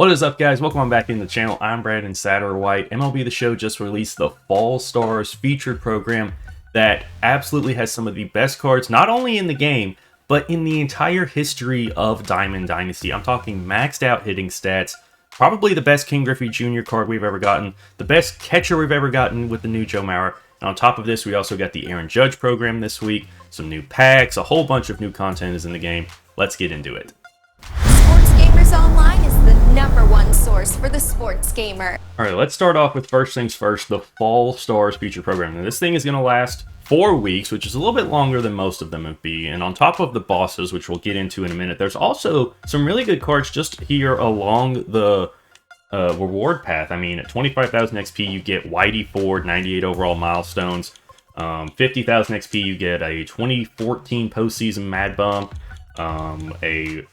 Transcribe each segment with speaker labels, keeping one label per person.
Speaker 1: What is up, guys? Welcome on back into the channel. I'm Brandon Satterwhite. MLB The Show just released the Fall Stars featured program that absolutely has some of the best cards, not only in the game, but in the entire history of Diamond Dynasty. I'm talking maxed out hitting stats, probably the best King Griffey Jr. card we've ever gotten, the best catcher we've ever gotten with the new Joe Mauer. And on top of this, we also got the Aaron Judge program this week, some new packs, a whole bunch of new content is in the game. Let's get into it.
Speaker 2: Sports Gamers Online is the #1 source for the sports gamer.
Speaker 1: Alright, let's start off with first things first, the Fall Stars feature program. Now, this thing is going to last 4 weeks, which is a little bit longer than most of them would be. And on top of the bosses, which we'll get into in a minute, there's also some really good cards just here along the reward path. I mean, at 25,000 XP, you get Whitey Ford, 98 overall milestones. 50,000 XP, you get a 2014 postseason Mad Bump, a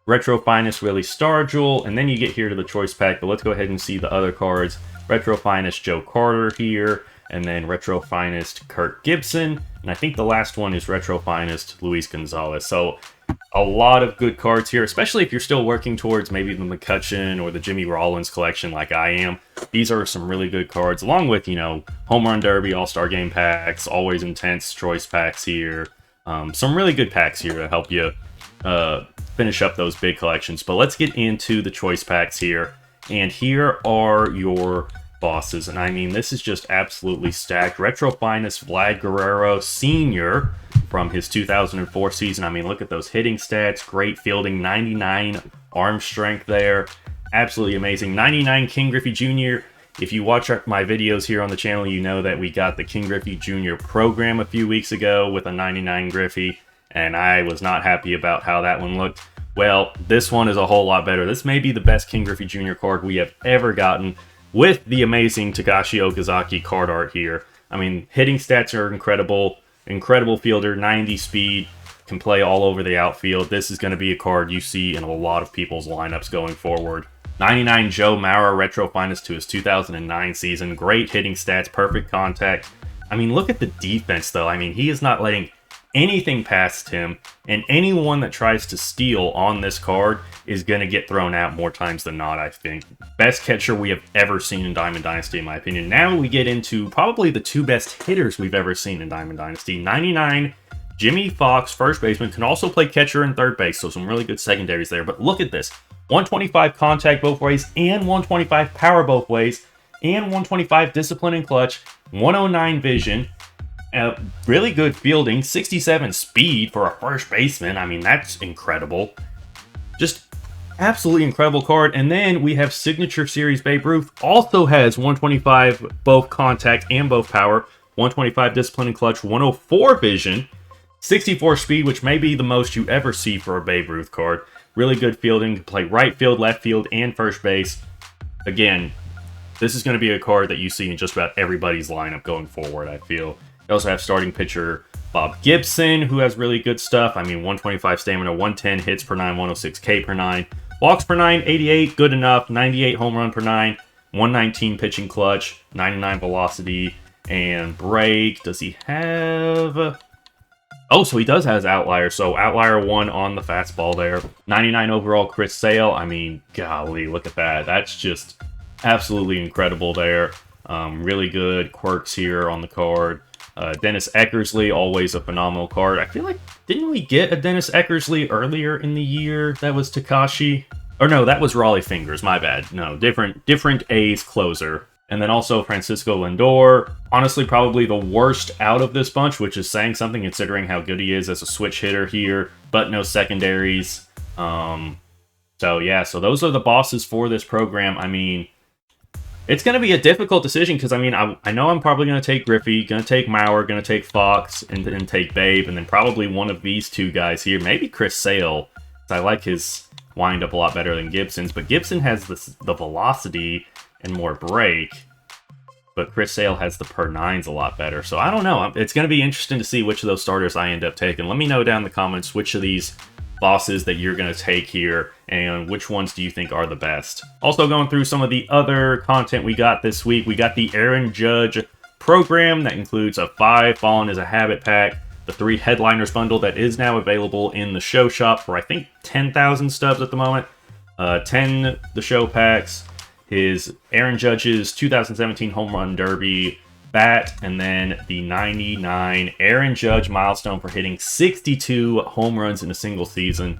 Speaker 1: Retro Finest Willie Stargell, and then you get here to the choice pack. But let's go ahead and see the other cards. Retro Finest Joe Carter here, and then Retro Finest Kirk Gibson, and I think the last one is Retro Finest Luis Gonzalez. So a lot of good cards here, especially if you're still working towards maybe the McCutcheon or the Jimmy Rollins collection like I am. These are some really good cards, along with, you know, Home Run Derby, All-Star Game packs, Always Intense choice packs here. Some really good packs here to help you finish up those big collections. But let's get into the choice packs here. And here are your bosses. And I mean, this is just absolutely stacked. Retro Finest Vlad Guerrero Sr. from his 2004 season. I mean, look at those hitting stats. Great fielding. 99 arm strength there. Absolutely amazing. 99 King Griffey Jr. If you watch my videos here on the channel, you know that we got the King Griffey Jr. program a few weeks ago with a 99 Griffey, and I was not happy about how that one looked. Well, this one is a whole lot better. This may be the best King Griffey Jr. card we have ever gotten, with the amazing Takashi Okazaki card art here. I mean, hitting stats are incredible. Incredible fielder, 90 speed, can play all over the outfield. This is going to be a card you see in a lot of people's lineups going forward. 99 Joe Mauer Retro Finest to his 2009 season. Great hitting stats, perfect contact. I mean, look at the defense, though. I mean, he is not letting anything past him, and anyone that tries to steal on this card is going to get thrown out more times than not, I think. Best catcher we have ever seen in Diamond Dynasty, in my opinion. Now we get into probably the 2 best hitters we've ever seen in Diamond Dynasty. 99 Jimmy Fox, first baseman, can also play catcher and third base, so some really good secondaries there. But look at this. 125 contact both ways, and 125 power both ways, and 125 discipline and clutch, 109 vision, really good fielding, 67 speed for a first baseman. I mean, that's incredible. Just absolutely incredible card. And then we have Signature Series Babe Ruth, also has 125 both contact and both power, 125 discipline and clutch, 104 vision, 64 speed, which may be the most you ever see for a Babe Ruth card. Really good fielding, can play right field, left field, and first base. Again, this is going to be a card that you see in just about everybody's lineup going forward, I feel. You also have starting pitcher Bob Gibson, who has really good stuff. I mean, 125 stamina, 110 hits per 9, 106 K per 9. Walks per 9, 88, good enough. 98 home run per 9, 119 pitching clutch, 99 velocity and break. Does he have... Oh, so he does have Outlier. So Outlier 1 on the fastball there. 99 overall Chris Sale. I mean, golly, look at that. That's just absolutely incredible there. Really good quirks here on the card. Dennis Eckersley, always a phenomenal card. I feel like, didn't we get a Dennis Eckersley earlier in the year? That was Takashi. Or no, that was Raleigh Fingers, my bad. No, different A's closer. And then also Francisco Lindor. Honestly, probably the worst out of this bunch, which is saying something considering how good he is as a switch hitter here, but no secondaries. So yeah, so those are the bosses for this program. I mean, it's going to be a difficult decision because, I mean, I know I'm probably going to take Griffey, going to take Mauer, going to take Fox, and then take Babe, and then probably one of these 2 guys here. Maybe Chris Sale. I like his wind-up a lot better than Gibson's, but Gibson has the velocity and more break, but Chris Sale has the per 9s a lot better. So I don't know. It's going to be interesting to see which of those starters I end up taking. Let me know down in the comments which of these bosses that you're going to take here, and which ones do you think are the best. Also going through some of the other content we got this week, we got the Aaron Judge program that includes a 5 Fallen is a Habit pack, the 3 Headliners bundle that is now available in the show shop for I think 10,000 stubs at the moment, 10 The Show packs, his Aaron Judge's 2017 Home Run Derby bat, and then the 99 Aaron Judge milestone for hitting 62 home runs in a single season.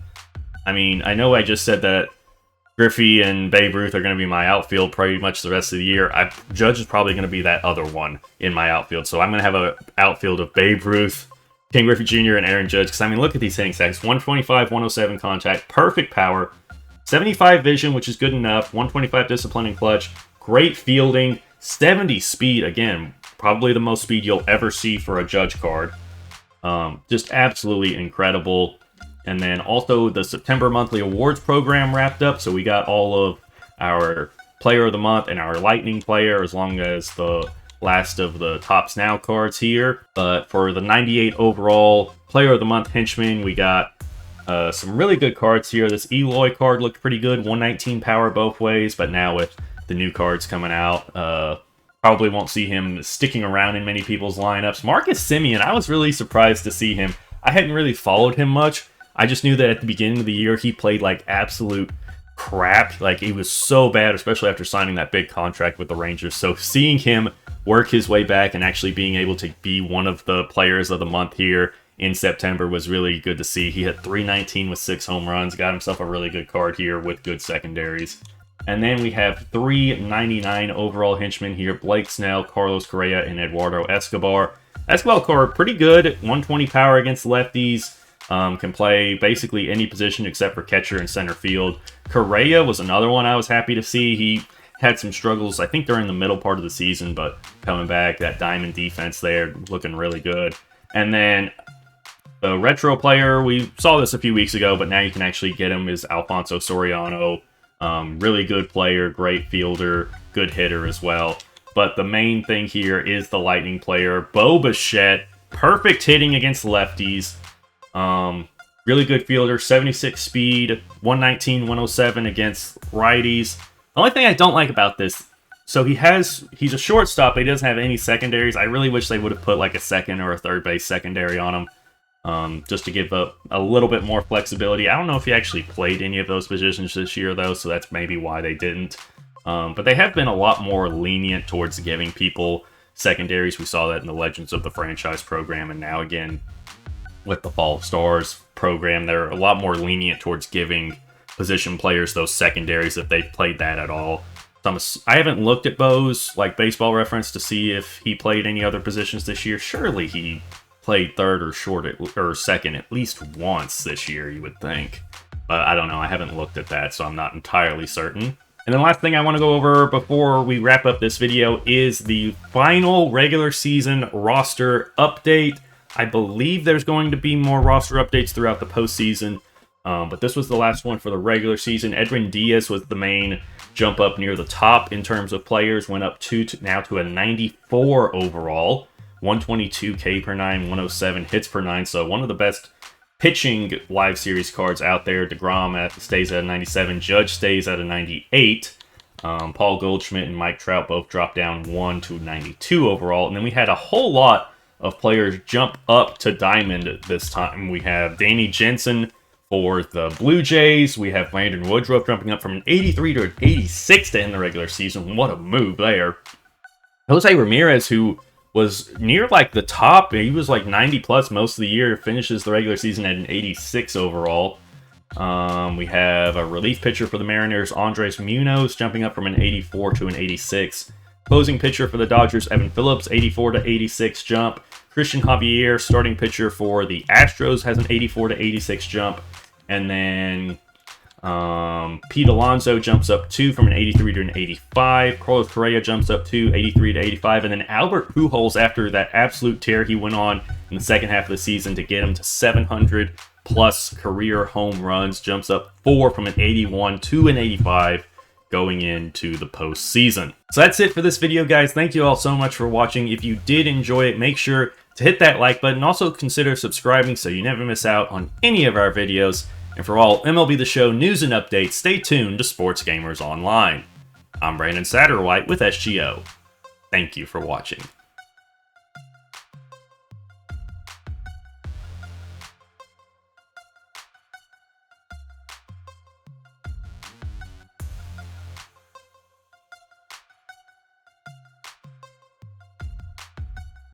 Speaker 1: I mean, I know I just said that Griffey and Babe Ruth are going to be my outfield pretty much the rest of the year. Judge is probably going to be that other one in my outfield. So I'm going to have an outfield of Babe Ruth, Ken Griffey Jr., and Aaron Judge. Because, I mean, look at these hitting stats. 125, 107 contact, perfect power, 75 vision, which is good enough, 125 discipline and clutch, great fielding, 70 speed. Again, probably the most speed you'll ever see for a Judge card. Just absolutely incredible. And then also the September monthly awards program wrapped up. So we got all of our player of the month and our lightning player, as long as the last of the Tops Now cards here. But for the 98 overall player of the month henchman, we got some really good cards here. This Eloy card looked pretty good, 119 power both ways. But now with the new cards coming out, probably won't see him sticking around in many people's lineups. Marcus Semien, I was really surprised to see him. I hadn't really followed him much. I just knew that at the beginning of the year, he played like absolute crap. Like, he was so bad, especially after signing that big contract with the Rangers. So seeing him work his way back and actually being able to be one of the players of the month here in September was really good to see. He hit 319 with 6 home runs, got himself a really good card here with good secondaries. And then we have 399 overall henchmen here: Blake Snell, Carlos Correa, and Eduardo Escobar. Escobar card pretty good, 120 power against lefties. Can play basically any position except for catcher and center field. Correa was another one I was happy to see. He had some struggles, I think, during the middle part of the season, but coming back, that diamond defense there looking really good. And then the retro player, we saw this a few weeks ago, but now you can actually get him, is Alfonso Soriano. Really good player, great fielder, good hitter as well. But the main thing here is the lightning player, Bo Bichette. Perfect hitting against lefties. Really good fielder, 76 speed, 119, 107 against righties. The only thing I don't like about this, so he's a shortstop, but he doesn't have any secondaries. I really wish they would have put like a second or a third base secondary on him, just to give a little bit more flexibility. I don't know if he actually played any of those positions this year, though, so that's maybe why they didn't. But they have been a lot more lenient towards giving people secondaries. We saw that in the Legends of the Franchise program, and now again with the Fall of Stars program, they're a lot more lenient towards giving position players those secondaries if they've played that at all. So I haven't looked at Bo's like baseball reference to see if he played any other positions this year. Surely he played third or second at least once this year, you would think. But I don't know. I haven't looked at that, so I'm not entirely certain. And the last thing I want to go over before we wrap up this video is the final regular season roster update. I believe there's going to be more roster updates throughout the postseason, but this was the last one for the regular season. Edwin Diaz was the main jump up near the top in terms of players, went up now to a 94 overall, 122 K per 9, 107 hits per 9, so one of the best pitching live series cards out there. DeGrom stays at a 97, Judge stays at a 98. Paul Goldschmidt and Mike Trout both dropped down 1 to 92 overall, and then we had a whole lot of players jump up to Diamond this time. We have Danny Jensen for the Blue Jays. We have Landon Woodruff jumping up from an 83 to an 86 to end the regular season. What a move there. Jose Ramirez, who was near like the top, he was like 90 plus most of the year, finishes the regular season at an 86 overall. We have a relief pitcher for the Mariners, Andres Munoz, jumping up from an 84 to an 86. Closing pitcher for the Dodgers, Evan Phillips, 84 to 86 jump. Christian Javier, starting pitcher for the Astros, has an 84 to 86 jump. And then Pete Alonso jumps up 2 from an 83 to an 85. Carlos Correa jumps up 2, 83 to 85. And then Albert Pujols, after that absolute tear he went on in the second half of the season to get him to 700 plus career home runs, jumps up 4 from an 81 to an 85. Going into the postseason. So that's it for this video, guys. Thank you all so much for watching. If you did enjoy it, make sure to hit that like button. Also consider subscribing so you never miss out on any of our videos. And for all MLB The Show news and updates, stay tuned to Sports Gamers Online. I'm Brandon Satterwhite with SGO. Thank you for watching.